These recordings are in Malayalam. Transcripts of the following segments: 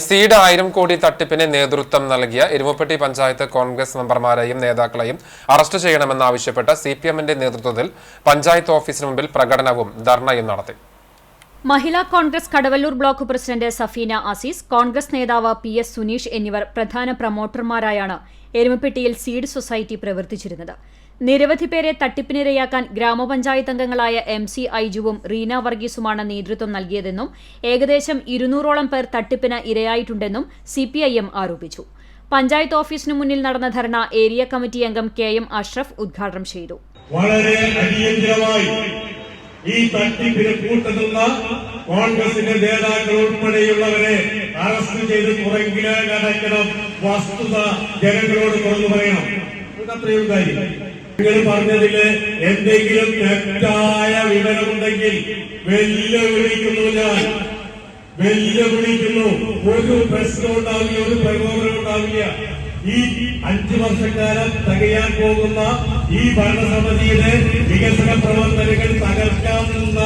സീഡ് 1000 കോടി തട്ടിപ്പിന് നേതൃത്വം നൽകിയ എരുമപ്പെട്ടി പഞ്ചായത്ത് കോൺഗ്രസ് മെമ്പർമാരെയും നേതാക്കളെയും അറസ്റ്റ് ചെയ്യണമെന്നാവശ്യപ്പെട്ട് സിപിഎമ്മിന്റെ നേതൃത്വത്തിൽ പഞ്ചായത്ത് ഓഫീസിന് മുമ്പിൽ പ്രകടനവും ധർണയും നടത്തി. മഹിളാ കോൺഗ്രസ് കടവല്ലൂർ ബ്ലോക്ക് പ്രസിഡന്റ് സഫീന അസീസ്, കോൺഗ്രസ് നേതാവ് PS സുനീഷ് എന്നിവർ പ്രധാന പ്രമോട്ടർമാരായാണ് എരുമപ്പെട്ടിയിൽ സീഡ് സൊസൈറ്റി പ്രവർത്തിച്ചിരുന്നത്. നിരവധി പേരെ തട്ടിപ്പിനിരയാക്കാൻ ഗ്രാമപഞ്ചായത്ത് അംഗങ്ങളായ MC ഐജുവും റീന വർഗീസുമാണ് നേതൃത്വം നൽകിയതെന്നും ഏകദേശം 200ഓളം പേർ തട്ടിപ്പിന് ഇരയായിട്ടുണ്ടെന്നും CPIM ആരോപിച്ചു. പഞ്ചായത്ത് ഓഫീസിനു മുന്നിൽ നടന്ന ധർണ ഏരിയ കമ്മിറ്റി അംഗം KM അഷ്റഫ് ഉദ്ഘാടനം ചെയ്തു. വളരെ അടിയന്തരമായി ഈ തട്ടിപ്പിന് കൂട്ടുനിന്ന കോൺഗ്രസിന്റെ നേതാക്കൾ ഉൾപ്പെടെയുള്ളവരെ അറസ്റ്റ് ചെയ്ത് പുറകിലടക്കണം. വസ്തുത ജനങ്ങളോട് തുറന്നു പറയണം. അത്രയും കാര്യം നിങ്ങൾ പറഞ്ഞതില് എന്തെങ്കിലും തെറ്റായ വിവരമുണ്ടെങ്കിൽ വെല്ലുവിളിക്കുന്നു. ഞാൻ വെല്ലുവിളിക്കുന്നു. ഒരു പ്രശ്നം ഉണ്ടാവില്ല, ഒരു പ്രകോപനം ഉണ്ടാവില്ല. ഈ 5 വർഷക്കാലം തികയാൻ പോകുന്ന ഈ ഭരണസമിതിയുടെ വികസന പ്രവർത്തനങ്ങൾ തകർക്കാവുന്ന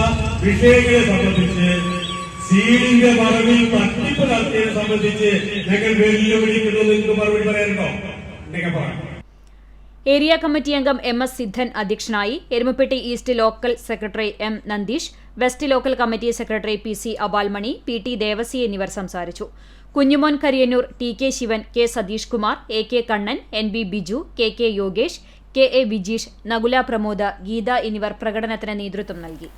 വിഷയങ്ങളെ സംബന്ധിച്ച്, സീഡിന്റെ മറവിൽ തട്ടിപ്പ് നടത്തിയതിനെ സംബന്ധിച്ച് ഞങ്ങൾ വെല്ലുവിളിക്കുന്നു. നിങ്ങൾക്ക് മറുപടി പറയാനുണ്ടോ? നിങ്ങൾ പറയാം. ഏരിയ കമ്മിറ്റി അംഗം MS സിദ്ധൻ അധ്യക്ഷനായി. Erumapetty east local secretary M Nandeesh, west local committee secretary PC Abalmani, PT Devasi എന്നിവർ സംസാരിച്ചു. Kunjumon Kariyannur, TK Shivan, K Satheesh Kumar, AK Kannan, NB Biju, KK Yogesh, KA Vijeesh, Nakula Pramoda, Geetha എന്നിവർ പ്രകടനത്തിന് നേതൃത്വം നൽകി.